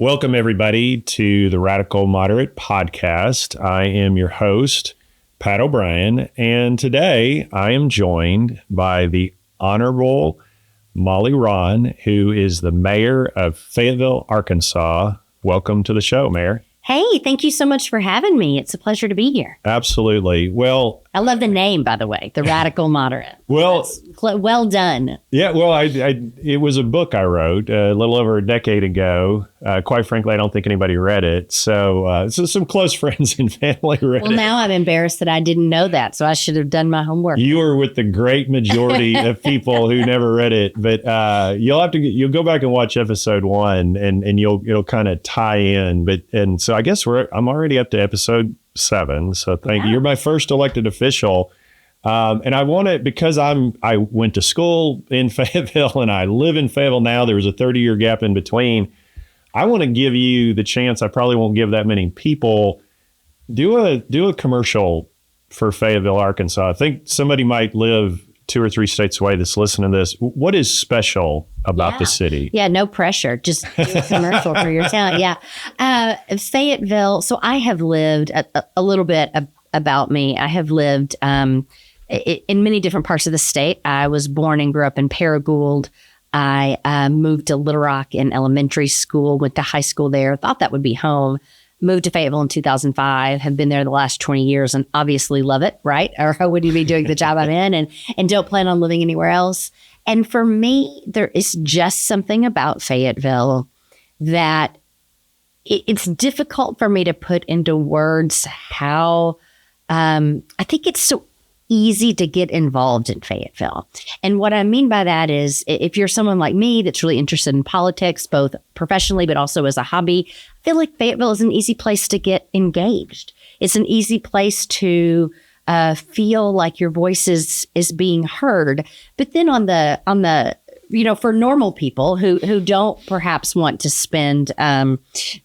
Welcome, everybody, to the Radical Moderate podcast. I am your host, Pat O'Brien, and today I am joined by the Honorable Molly Rawn, who is the mayor of Fayetteville, Arkansas. Welcome to the show, Mayor. Hey, thank you so much for having me. It's a pleasure to be here. Absolutely. Well, I love the name, by the way, the Radical Moderate. Well, well done. Yeah, well, it was a book I wrote a little over a decade ago. Quite frankly, I don't think anybody read it. So some close friends and family read it. Well, now I'm embarrassed that I didn't know that, so I should have done my homework. You were with the great majority of people who never read it, but you'll go back and watch episode 1, and it'll kind of tie in. And so I guess I'm already up to episode 7. So thank you. You're my first elected official. And I want to, because I went to school in Fayetteville and I live in Fayetteville now. There was a 30-year gap in between. I want to give you the chance. I probably won't give that many people. Do a commercial for Fayetteville, Arkansas. I think somebody might live 2 or 3 states away that's listening to this. What is special about the city? Yeah, no pressure. Just do a commercial for your town. Yeah. Fayetteville. So I have lived a little bit about me. I have lived in many different parts of the state. I was born and grew up in Paragould. I moved to Little Rock in elementary school, went to high school there, thought that would be home. Moved to Fayetteville in 2005, have been there the last 20 years and obviously love it, right? Or how would you be doing the job I'm in and don't plan on living anywhere else? And for me, there is just something about Fayetteville that it's difficult for me to put into words how I think it's so easy to get involved in Fayetteville. And what I mean by that is if you're someone like me that's really interested in politics, both professionally, but also as a hobby, I feel like Fayetteville is an easy place to get engaged. It's an easy place to feel like your voice is being heard. But then on the for normal people who don't perhaps want to spend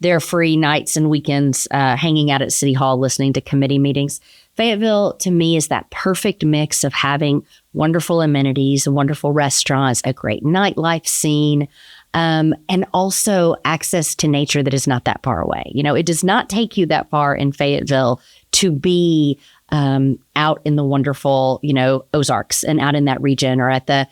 their free nights and weekends hanging out at City Hall listening to committee meetings, Fayetteville, to me, is that perfect mix of having wonderful amenities, wonderful restaurants, a great nightlife scene, and also access to nature that is not that far away. It does not take you that far in Fayetteville to be out in the wonderful, Ozarks and out in that region, or at the,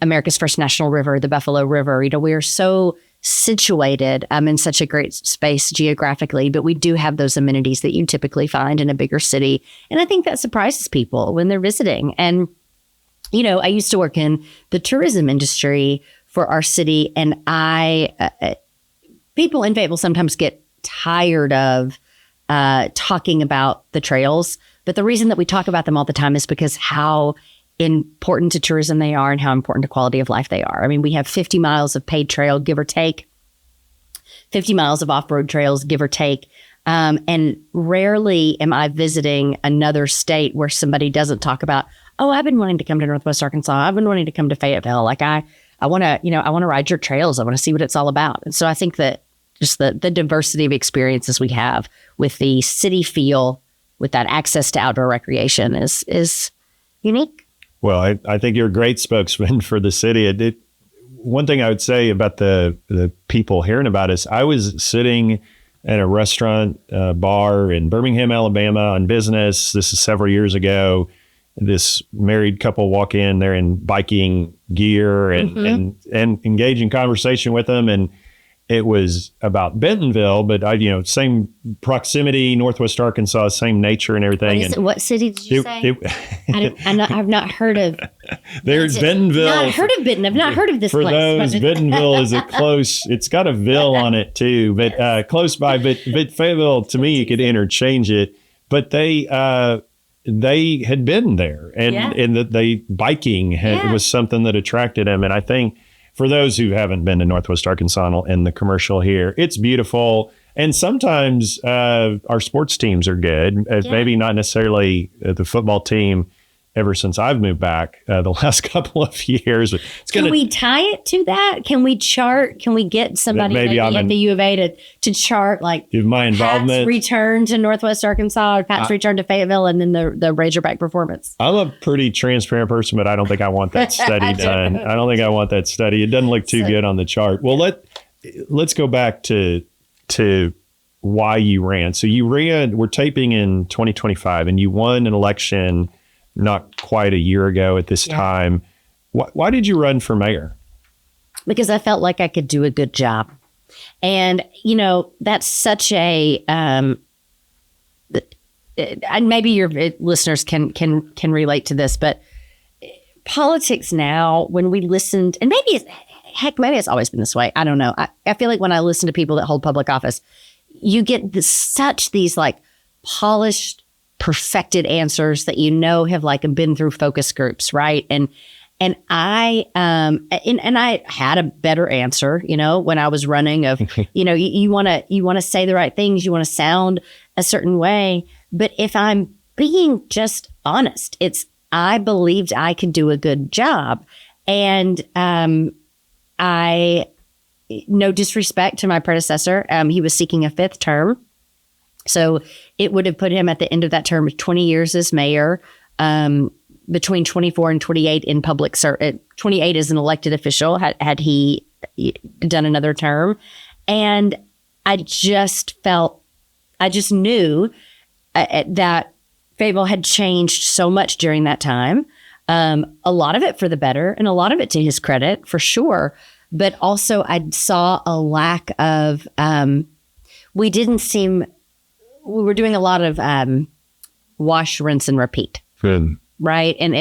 America's First National River, the Buffalo River. We are so situated in such a great space geographically, but we do have those amenities that you typically find in a bigger city. And I think that surprises people when they're visiting. And, I used to work in the tourism industry for our city, and people in Fayetteville sometimes get tired of talking about the trails. But the reason that we talk about them all the time is because how important to tourism they are and how important to quality of life they are. I mean, we have 50 miles of paved trail, give or take, 50 miles of off-road trails, give or take. And rarely am I visiting another state where somebody doesn't talk about, oh, I've been wanting to come to Northwest Arkansas. I've been wanting to come to Fayetteville. Like I want to ride your trails. I want to see what it's all about. And so I think that just the diversity of experiences we have with the city feel, with that access to outdoor recreation is unique. Well, I think you're a great spokesman for the city. One thing I would say about the people hearing about us, I was sitting at a restaurant bar in Birmingham, Alabama on business. This is several years ago. This married couple walk in, they're in biking gear and engage in conversation with them. And it was about Bentonville, but same proximity, Northwest Arkansas, same nature and everything. What city did you say? I've not heard of. There's Bentonville. Not heard of Benton. I've not heard of this place. For those, Bentonville is a close. It's got a ville on it too, but close by. But Fayetteville, to me, you could interchange it. But they had been there, and that biking was something that attracted them, and I think. For those who haven't been to Northwest Arkansas and the commercial here, it's beautiful. And sometimes our sports teams are good. Maybe not necessarily the football team ever since I've moved back the last couple of years. Can we tie it to that? Can we chart? Can we get somebody maybe at the U of A to chart like my involvement, Pat's return to Northwest Arkansas or Pat's return to Fayetteville and then the Razorback performance? I'm a pretty transparent person, but I don't think I want that study done. I don't think I want that study. It doesn't look too good on the chart. Well, let's go back to to why you ran. So you ran, we're taping in 2025, and you won an election not quite a year ago at this time. Why did you run for mayor? Because I felt like I could do a good job. And, that's such a, and maybe your listeners can relate to this, but politics now, when we listened, and maybe it's always been this way. I don't know. I feel like when I listen to people that hold public office, you get these like polished, perfected answers that have like been through focus groups, right? And I had a better answer, when I was running of, you want to say the right things, you want to sound a certain way. But if I'm being just honest, I believed I could do a good job. And no disrespect to my predecessor, he was seeking a 5th term. So it would have put him at the end of that term 20 years as mayor, between 24 and 28 in public service, 28 as an elected official, had he done another term. And I just knew that Fayetteville had changed so much during that time. A lot of it for the better, and a lot of it to his credit, for sure. But also I saw a lack of, we were doing a lot of wash, rinse, and repeat. Good. Right. And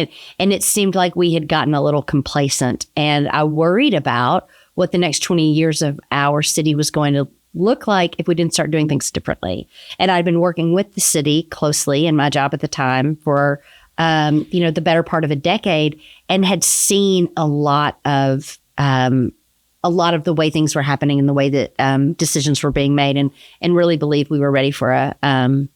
it seemed like we had gotten a little complacent, and I worried about what the next 20 years of our city was going to look like if we didn't start doing things differently. And I'd been working with the city closely in my job at the time for, the better part of a decade, and had seen a lot of the way things were happening and the way that decisions were being made, and really believed we were ready for a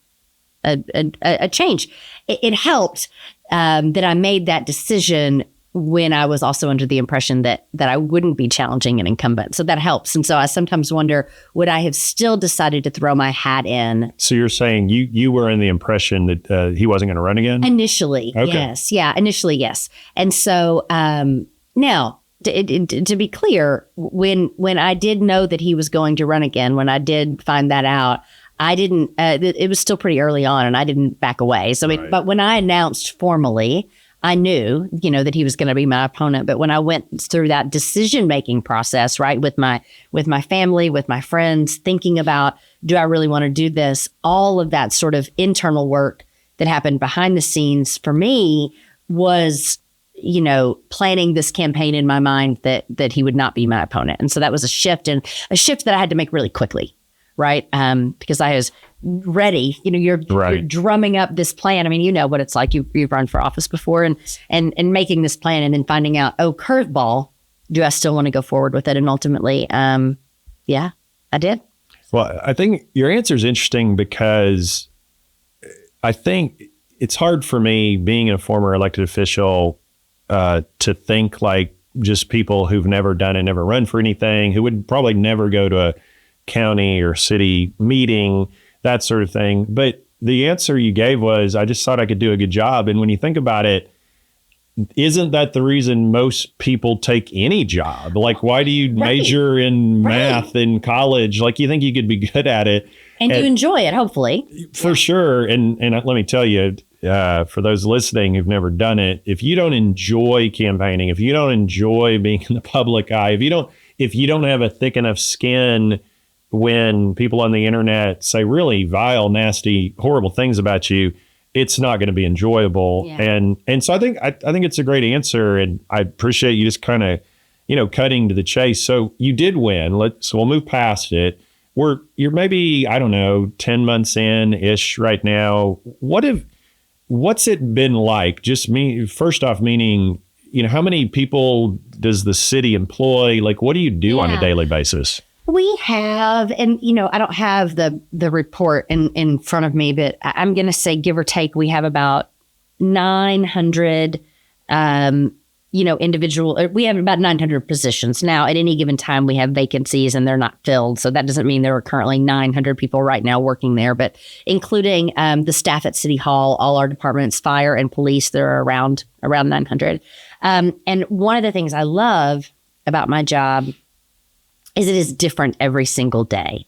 change. It helped that I made that decision when I was also under the impression that I wouldn't be challenging an incumbent. So that helps. And so I sometimes wonder, would I have still decided to throw my hat in? So you're saying you were in the impression that he wasn't going to run again? Initially, okay. Yes. Yeah, initially, yes. And so now, to be clear, when I did know that he was going to run again, when I did find that out, I didn't, it was still pretty early on, and I didn't back away. So, right. But when I announced formally, I knew, that he was going to be my opponent. But when I went through that decision-making process, right, with my family, with my friends, thinking about, do I really want to do this? All of that sort of internal work that happened behind the scenes for me was, planning this campaign in my mind that he would not be my opponent. And so that was a shift that I had to make really quickly. Right. Because I was ready, you're drumming up this plan. I mean, you know what it's like. You've run for office before and making this plan, and then finding out, curveball, do I still want to go forward with it? And ultimately, yeah, I did. Well, I think your answer is interesting, because I think it's hard for me, being a former elected official, to think like just people who've never done it, never run for anything, who would probably never go to a county or city meeting, that sort of thing. But the answer you gave was, I just thought I could do a good job. And when you think about it, isn't that the reason most people take any job? Like, why do you major in math in college? Like, you think you could be good at it. And you enjoy it, hopefully. For sure. And let me tell you, for those listening who've never done it, if you don't enjoy campaigning, if you don't enjoy being in the public eye, if you don't have a thick enough skin when people on the internet say really vile, nasty, horrible things about you, it's not going to be enjoyable. Yeah. And so I think it's a great answer, and I appreciate you just kind of, cutting to the chase. So you did win. We'll move past it. You're maybe, I don't know, 10 months in ish right now. What's it been like? Just first off, meaning, how many people does the city employ? Like, what do you do on a daily basis? We have, and I don't have the report in front of me, but I'm going to say, give or take, we have about 900, we have about 900 positions. Now, at any given time, we have vacancies and they're not filled. So that doesn't mean there are currently 900 people right now working there, but including the staff at City Hall, all our departments, fire and police, there are around 900. And one of the things I love about my job is it is different every single day.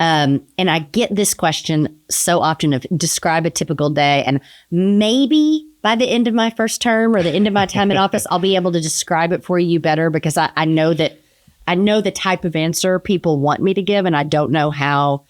And I get this question so often of describe a typical day. And maybe by the end of my first term or the end of my time in office, I'll be able to describe it for you better, because I know the type of answer people want me to give, and I don't know how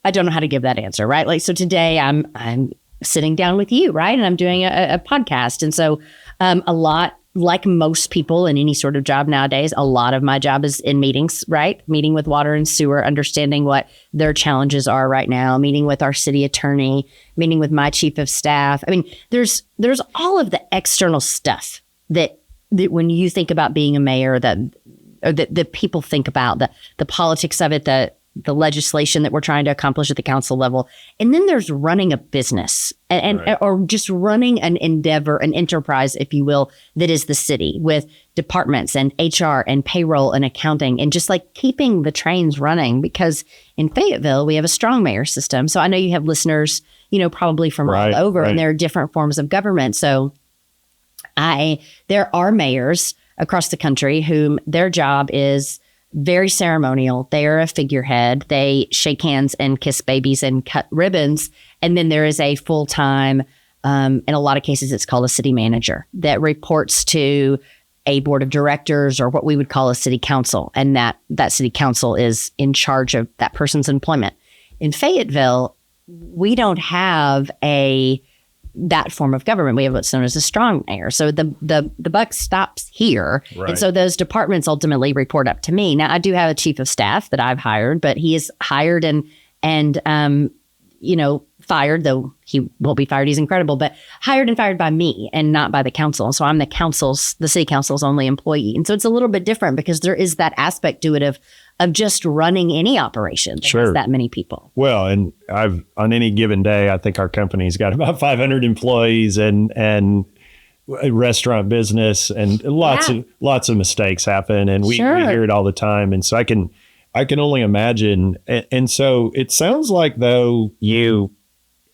to give that answer, right? Like, so today I'm sitting down with you, right? And I'm doing a podcast. And so a lot, like most people in any sort of job nowadays, a lot of my job is in meetings, right? Meeting with water and sewer, understanding what their challenges are right now, meeting with our city attorney, meeting with my chief of staff. I mean, there's all of the external stuff that when you think about being a mayor, that people think about, the politics of it, the legislation that we're trying to accomplish at the council level. And then there's running a business and right. Or just running an endeavor, an enterprise, if you will, that is the city, with departments and HR and payroll and accounting, and just like keeping the trains running. Because in Fayetteville, we have a strong mayor system. So I know you have listeners, probably from all over, and there are different forms of government. So there are mayors across the country whom their job is very ceremonial. They are a figurehead. They shake hands and kiss babies and cut ribbons. And then there is a full-time, in a lot of cases, it's called a city manager, that reports to a board of directors, or what we would call a city council. And that city council is in charge of that person's employment. In Fayetteville, we don't have that form of government. We have what's known as a strong mayor. So the buck stops here. Right. And so those departments ultimately report up to me. Now, I do have a chief of staff that I've hired, but he is hired and fired, though he won't be fired. He's incredible, but hired and fired by me and not by the council. And so I'm the city council's only employee. And so it's a little bit different, because there is that aspect to it of just running any operation that has that many people. Well, and on any given day, I think our company's got about 500 employees and a restaurant business, and lots of mistakes happen, and we hear it all the time. And so I can only imagine. And so it sounds like, though, you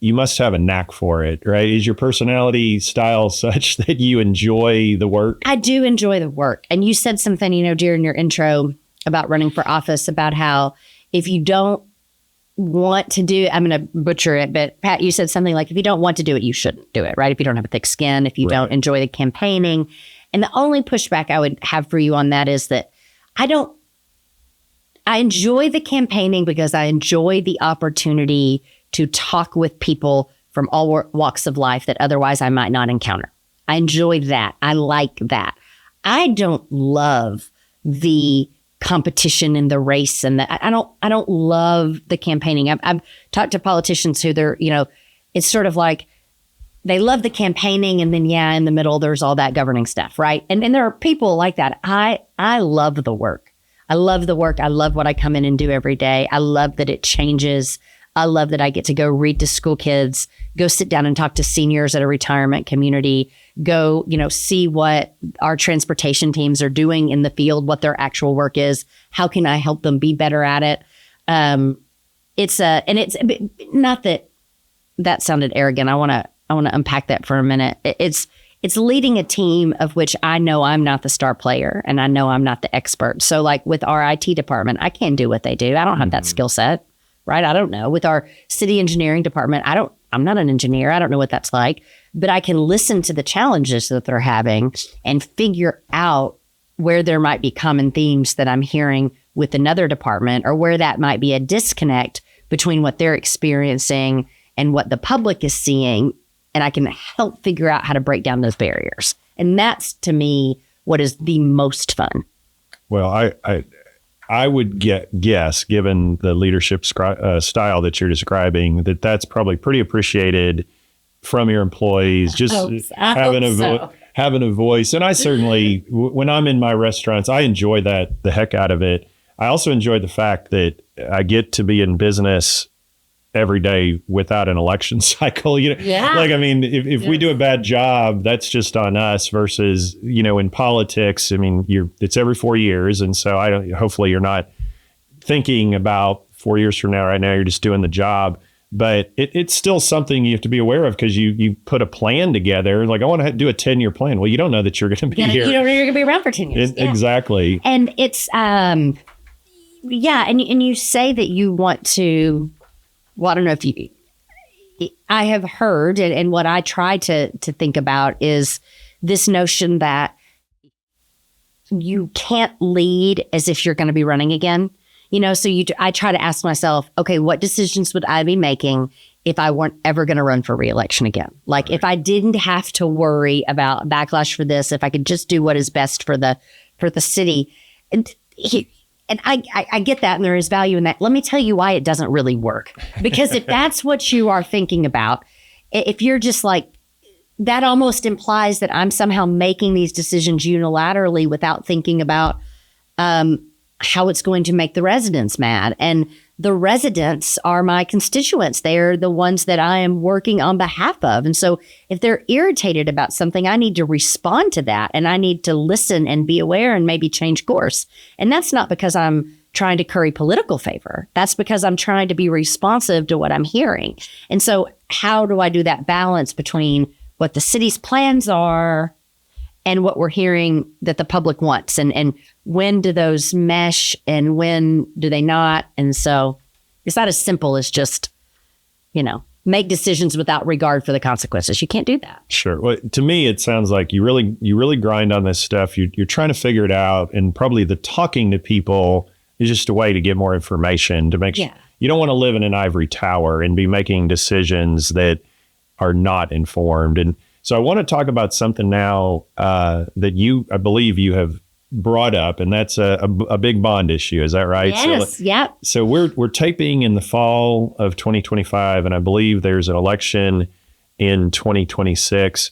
must have a knack for it, right? Is your personality style such that you enjoy the work? I do enjoy the work. And you said something, during your intro about running for office, about how if you don't want to do, I'm going to butcher it, but Pat, you said something like, if you don't want to do it, you shouldn't do it, right? If you don't have a thick skin, if you don't enjoy the campaigning. And the only pushback I would have for you on that is that I enjoy the campaigning because I enjoy the opportunity to talk with people from all walks of life that otherwise I might not encounter. I enjoy that. I like that. I don't love the competition in the race, and I don't love the campaigning. I've talked to politicians who it's sort of like they love the campaigning, and then in the middle there's all that governing stuff, right? And there are people like that. I love the work. I love the work. I love what I come in and do every day. I love that it changes. I love that I get to go read to school kids, go sit down and talk to seniors at a retirement community, go, see what our transportation teams are doing in the field, what their actual work is. How can I help them be better at it? It's not that sounded arrogant. I want to unpack that for a minute. It's leading a team of which I know I'm not the star player, and I know I'm not the expert. So like with our IT department, I can't do what they do. I don't have that skill set. Right? I don't know. With our city engineering department, I'm not an engineer. I don't know what that's like, but I can listen to the challenges that they're having and figure out where there might be common themes that I'm hearing with another department, or where that might be a disconnect between what they're experiencing and what the public is seeing. And I can help figure out how to break down those barriers. And that's, to me, what is the most fun. Well, I would guess, given the leadership style that you're describing, that's probably pretty appreciated from your employees, just having a voice. And I certainly, when I'm in my restaurants, I enjoy the heck out of it. I also enjoy the fact that I get to be in business every day without an election cycle. If we do a bad job, that's just on us, versus, in politics, it's every 4 years. And so hopefully you're not thinking about 4 years from now. Right now, you're just doing the job. But it's still something you have to be aware of, because you put a plan together. Like, I want to do a 10-year plan. Well, you don't know that you're going to be here. You don't know you're going to be around for 10 years. Exactly. And it's, Yeah, and you say that you want to. Well, I don't know if you. I have heard, and what I try to think about is this notion that you can't lead as if you're going to be running again. So I try to ask myself, okay, what decisions would I be making if I weren't ever going to run for reelection again? Like if I didn't have to worry about backlash for this, if I could just do what is best for the city. And I get that, and there is value in that. Let me tell you why it doesn't really work. Because if that's what you are thinking about, if you're just like, that almost implies that I'm somehow making these decisions unilaterally without thinking about how it's going to make the residents mad. And the residents are my constituents. They're the ones that I am working on behalf of. And so if they're irritated about something, I need to respond to that, and I need to listen and be aware and maybe change course. And that's not because I'm trying to curry political favor. That's because I'm trying to be responsive to what I'm hearing. And so how do I do that balance between what the city's plans are and what we're hearing that the public wants? And when do those mesh and when do they not? And so it's not as simple as just, make decisions without regard for the consequences. You can't do that. Sure. Well, to me, it sounds like you really grind on this stuff. You're trying to figure it out. And probably the talking to people is just a way to get more information to make sure. You don't want to live in an ivory tower and be making decisions that are not informed. And so I want to talk about something now that I believe you have brought up, and that's a big bond issue. Is that right? Yes. Yep. So we're taping in the fall of 2025, and I believe there's an election in 2026,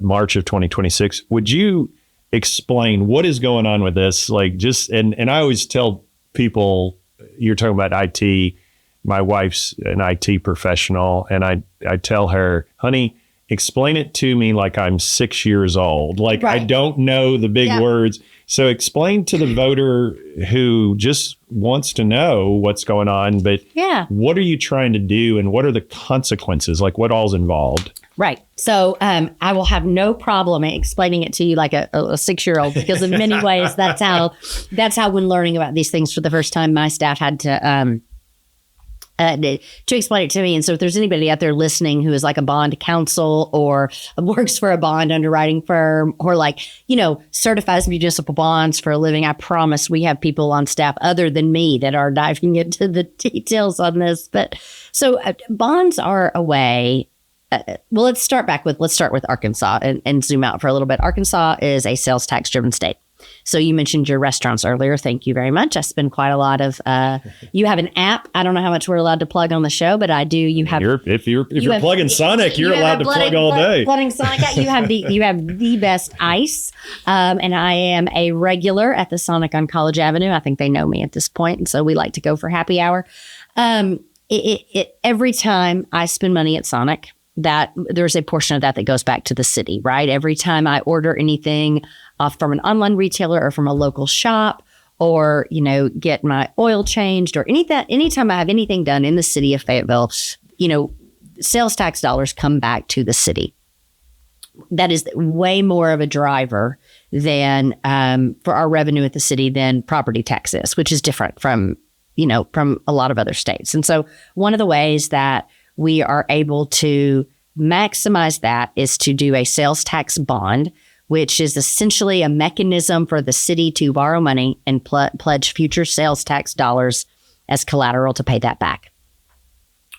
March of 2026. Would you explain what is going on with this? And I always tell people, you're talking about IT. My wife's an IT professional, and I tell her, honey, explain it to me like I'm 6 years old. Like I don't know the big words. So explain to the voter who just wants to know what's going on, but what are you trying to do and what are the consequences? Like what all's involved? Right. So I will have no problem explaining it to you like a 6-year-old, because in many ways that's how when learning about these things for the first time, my staff had to explain it to me. And so if there's anybody out there listening who is like a bond counsel or works for a bond underwriting firm or certifies municipal bonds for a living, I promise we have people on staff other than me that are diving into the details on this. But so bonds are a way. Well, let's start with Arkansas and zoom out for a little bit. Arkansas is a sales tax driven state. So you mentioned your restaurants earlier. Thank you very much. I spend quite a lot of, you have an app. I don't know how much we're allowed to plug on the show, but I do. You have, if you're plugging Sonic, you're allowed to plug all day. Plugging Sonic, you have the best ice. And I am a regular at the Sonic on College Avenue. I think they know me at this point. And so we like to go for happy hour. Every time I spend money at Sonic, that there's a portion of that goes back to the city, right? Every time I order anything off from an online retailer or from a local shop, or, get my oil changed or anytime I have anything done in the city of Fayetteville, sales tax dollars come back to the city. That is way more of a driver than for our revenue at the city than property tax is, which is different from a lot of other states. And so one of the ways that we are able to maximize that is to do a sales tax bond, which is essentially a mechanism for the city to borrow money and pledge future sales tax dollars as collateral to pay that back.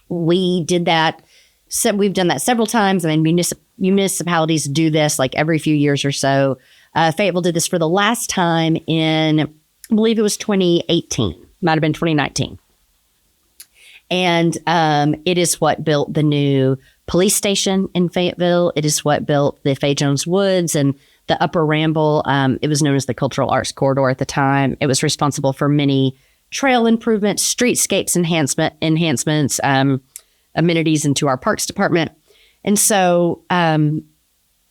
We did that. So we've done that several times. I mean, municipalities do this like every few years or so. Fayetteville did this for the last time in, I believe it was 2018, might have been 2019. And it is what built the new police station in Fayetteville. It is what built the Fay Jones Woods and the Upper Ramble. It was known as the Cultural Arts Corridor at the time. It was responsible for many trail improvements, streetscapes enhancements, amenities into our parks department. And so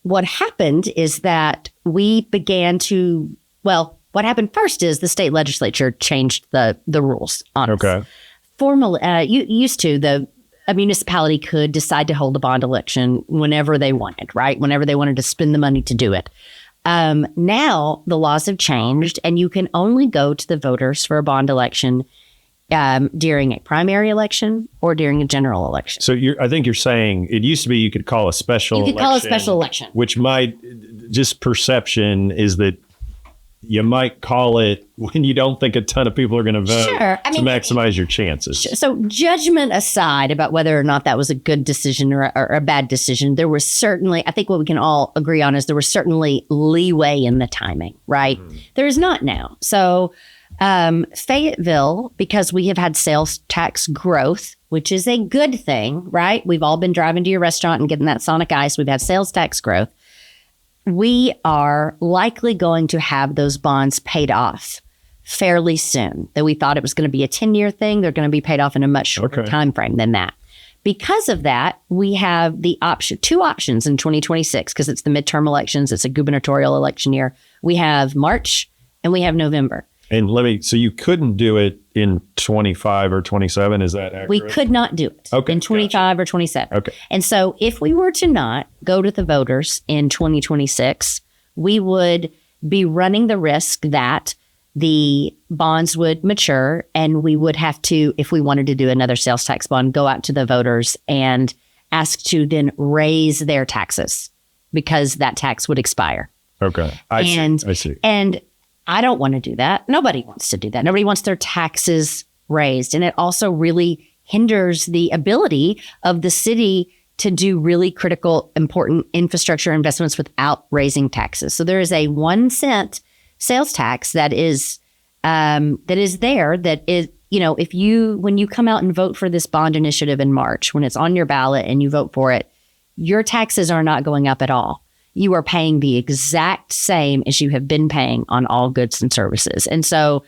what happened is that we began to, what happened first is the state legislature changed the rules on us. Okay. A municipality could decide to hold a bond election whenever they wanted, right? Whenever they wanted to spend the money to do it. Now the laws have changed, and you can only go to the voters for a bond election during a primary election or during a general election. So I think you're saying it used to be you could call a special election. You could call a special election. Which might, just perception is that you might call it when you don't think a ton of people are going to vote to maximize your chances. So judgment aside about whether or not that was a good decision or a bad decision, there was certainly, I think what we can all agree on is there was certainly leeway in the timing, right? There is not now. So Fayetteville, because we have had sales tax growth, which is a good thing, right? We've all been driving to your restaurant and getting that Sonic Ice. We've had sales tax growth. We are likely going to have those bonds paid off fairly soon. That we thought it was going to be a 10-year thing. They're going to be paid off in a much shorter time frame than that. Because of that, we have the two options in 2026, because it's the midterm elections. It's a gubernatorial election year. We have March and we have November. And so you couldn't do it in 25 or 27, is that accurate? We could not do it in 25 or 27. Okay. And so if we were to not go to the voters in 2026, we would be running the risk that the bonds would mature, and we would have to, if we wanted to do another sales tax bond, go out to the voters and ask to then raise their taxes because that tax would expire. Okay. I see. And I don't want to do that. Nobody wants to do that. Nobody wants their taxes raised. And it also really hinders the ability of the city to do really critical, important infrastructure investments without raising taxes. So there is a 1 cent sales tax that is there, that is, when you come out and vote for this bond initiative in March, when it's on your ballot and you vote for it, your taxes are not going up at all. You are paying the exact same as you have been paying on all goods and services. And so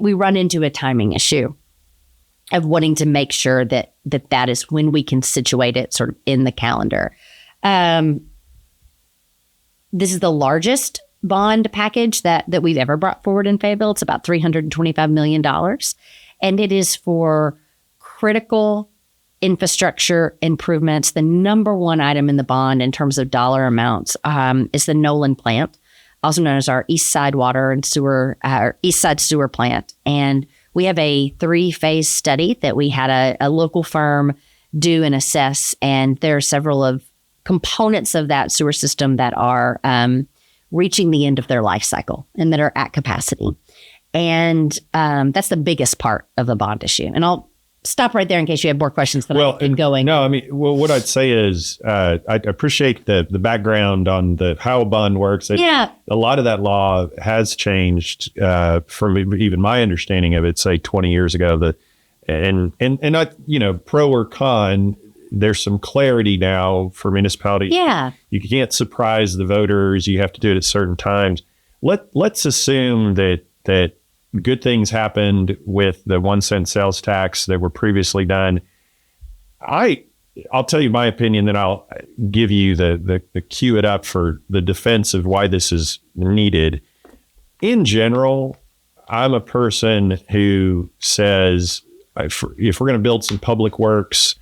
we run into a timing issue of wanting to make sure that is when we can situate it sort of in the calendar. This is the largest bond package that we've ever brought forward in Fayetteville. It's about $325 million. And it is for critical infrastructure improvements. The number one item in the bond in terms of dollar amounts is the Nolan plant, also known as our Eastside water and sewer, our Eastside sewer plant. And we have a 3-phase study that we had a local firm do and assess. And there are several of components of that sewer system that are reaching the end of their life cycle and that are at capacity. And that's the biggest part of the bond issue. And I'll stop right there in case you have more questions that I've been going. No, what I'd say is I appreciate the background on how a bond works. A lot of that law has changed from even my understanding of it, say 20 years ago. And not, pro or con, there's some clarity now for municipalities. Yeah. You can't surprise the voters. You have to do it at certain times. Let's assume that good things happened with the 1 cent sales tax that were previously done. I'll tell you my opinion, then I'll give you the cue it up for the defense of why this is needed. In general, I'm a person who says if we're going to build some public works,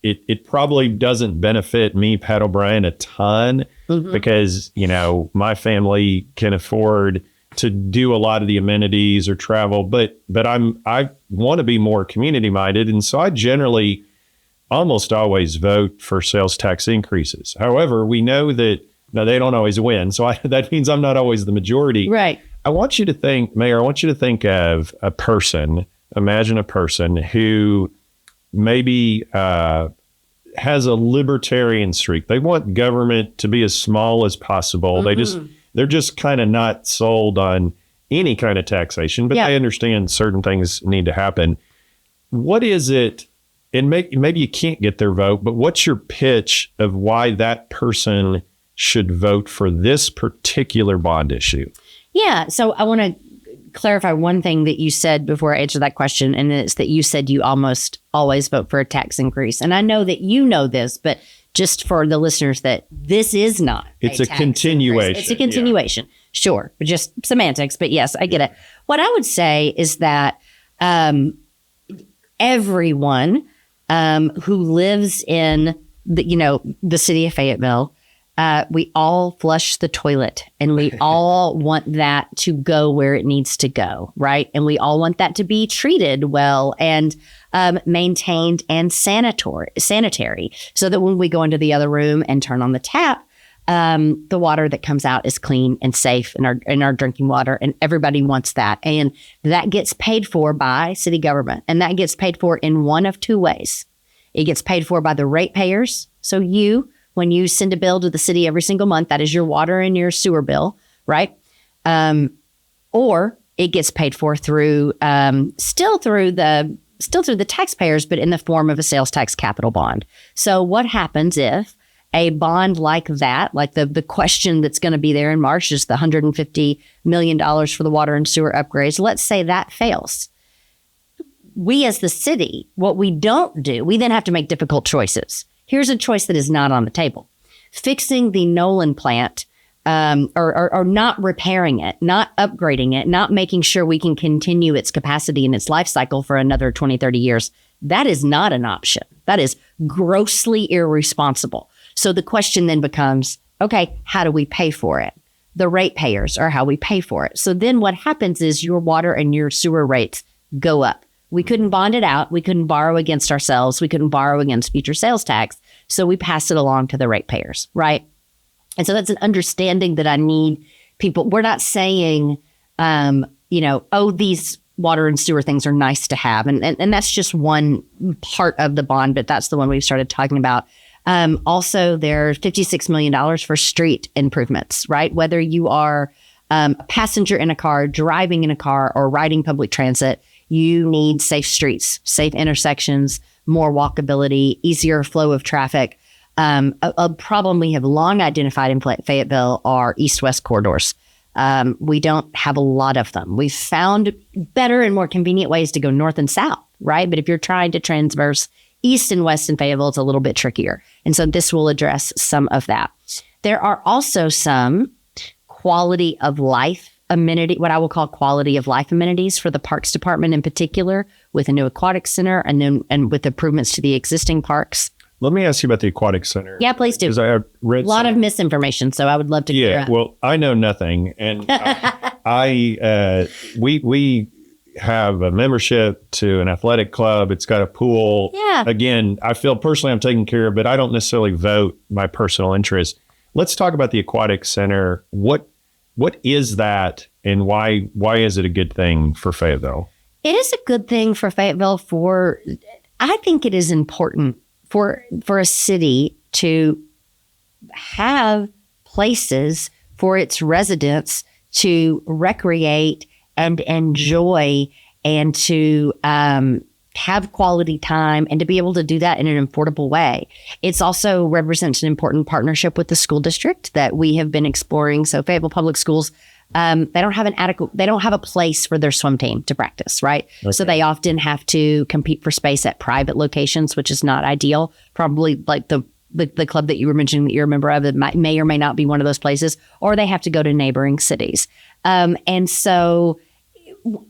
it probably doesn't benefit me, Pat O'Brien, a ton because, my family can afford to do a lot of the amenities or travel, but I want to be more community minded. And so I generally almost always vote for sales tax increases. However, we know that they don't always win. So that means I'm not always the majority. Right. I want you to think, Mayor, of a person, imagine a person who maybe has a libertarian streak. They want government to be as small as possible. They're just kind of not sold on any kind of taxation, but they understand certain things need to happen. What is it? And maybe you can't get their vote, but what's your pitch of why that person should vote for this particular bond issue? Yeah. So I want to clarify one thing that you said before I answer that question, and it's that you said you almost always vote for a tax increase. And I know that you know this, but just for the listeners, that this is not it's a continuation. Increase. It's a continuation. Yeah. Sure. Just semantics. But yes, I get it. What I would say is that everyone who lives in the city of Fayetteville We all flush the toilet, and we all want that to go where it needs to go, right? And we all want that to be treated well and maintained and sanitary, so that when we go into the other room and turn on the tap, the water that comes out is clean and safe in our drinking water, and everybody wants that. And that gets paid for by city government, and that gets paid for in one of two ways. It gets paid for by the ratepayers. So when you send a bill to the city every single month, that is your water and your sewer bill, right? Or it gets paid for through still through the taxpayers, but in the form of a sales tax capital bond. So what happens if a bond like that, like the question that's going to be there in March is the $150 million for the water and sewer upgrades. Let's say that fails. We as the city, what we don't do, we then have to make difficult choices. Here's a choice that is not on the table. Fixing the Nolan plant or not repairing it, not upgrading it, not making sure we can continue its capacity and its life cycle for another 20, 30 years. That is not an option. That is grossly irresponsible. So the question then becomes, okay, how do we pay for it? The ratepayers are how we pay for it. So then what happens is your water and your sewer rates go up. We couldn't bond it out. We couldn't borrow against ourselves. We couldn't borrow against future sales tax. So we pass it along to the ratepayers, right? And so that's an understanding that I need people. We're not saying, these water and sewer things are nice to have. And that's just one part of the bond, but that's the one we started talking about. Also, there's $56 million for street improvements, right? Whether you are a passenger in a car, driving in a car, or riding public transit, you need safe streets, safe intersections, more walkability, easier flow of traffic. A problem we have long identified in Fayetteville are east-west corridors. We don't have a lot of them. We've found better and more convenient ways to go north and south, right? But if you're trying to transverse east and west in Fayetteville, it's a little bit trickier. And so this will address some of that. There are also some quality of life what I will call quality of life amenities for the Parks Department in particular, with a new aquatic center and with improvements to the existing parks. Let me ask you about the aquatic center. Yeah, please do. Because I read a lot of misinformation, so I would love to clear up. Well, I know nothing, and we have a membership to an athletic club. It's got a pool. Yeah. Again, I feel personally I'm taken care of, but I don't necessarily vote my personal interest. Let's talk about the aquatic center. What is that, and why is it a good thing for Fayetteville? It is a good thing for Fayetteville. I think it is important for a city to have places for its residents to recreate and enjoy and to have quality time and to be able to do that in an affordable way. It's also represents an important partnership with the school district that we have been exploring. So Fayetteville Public Schools, they don't have a place for their swim team to practice, right? Okay. So they often have to compete for space at private locations, which is not ideal. Probably like the club that you were mentioning that you're a member of, it may or may not be one of those places, or they have to go to neighboring cities. And so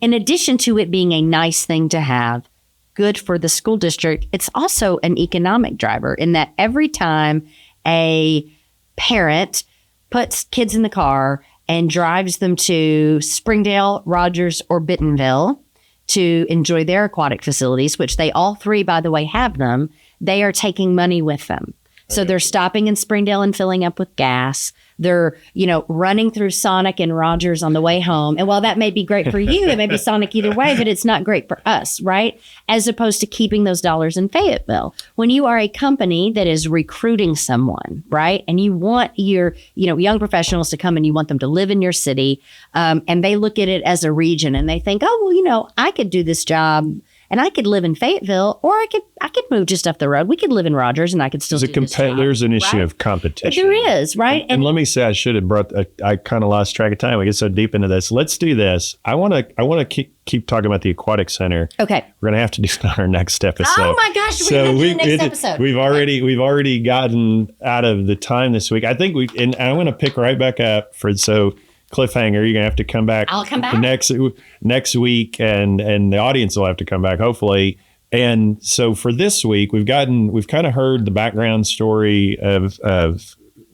in addition to it being a nice thing to have, good for the school district, it's also an economic driver in that every time a parent puts kids in the car and drives them to Springdale, Rogers, or Bentonville to enjoy their aquatic facilities, which they all three, by the way, have them, they are taking money with them. So they're stopping in Springdale and filling up with gas. They're, running through Sonic and Rogers on the way home. And while that may be great for you, it may be Sonic either way, but it's not great for us, right? As opposed to keeping those dollars in Fayetteville. When you are a company that is recruiting someone, right? And you want your, young professionals to come and you want them to live in your city, and they look at it as a region and they think, I could do this job and I could live in Fayetteville, or I could move just up the road. We could live in Rogers, and I could still do this job. There's an issue of competition. There is, right? And let me say, I should have brought. I kind of lost track of time. We get so deep into this. Let's do this. I want to keep talking about the aquatic center. Okay. We're gonna have to do it on our next episode. Oh my gosh! Next episode. We've already gotten out of the time this week. I think and I'm gonna pick right back up so. Cliffhanger, you're gonna have to come back. I'll come back next week, and the audience will have to come back hopefully. And so for this we've kind of heard the background story of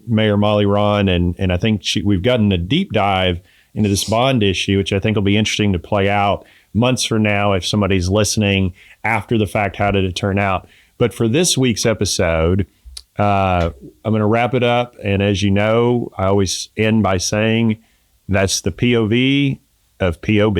Mayor Molly Rawn, and I think we've gotten a deep dive into this bond issue, which I think will be interesting to play out months from now if somebody's listening after the fact. How did it turn out? But for this week's episode, I'm going to wrap it up. And as you know, I always end by saying that's the POV of POB.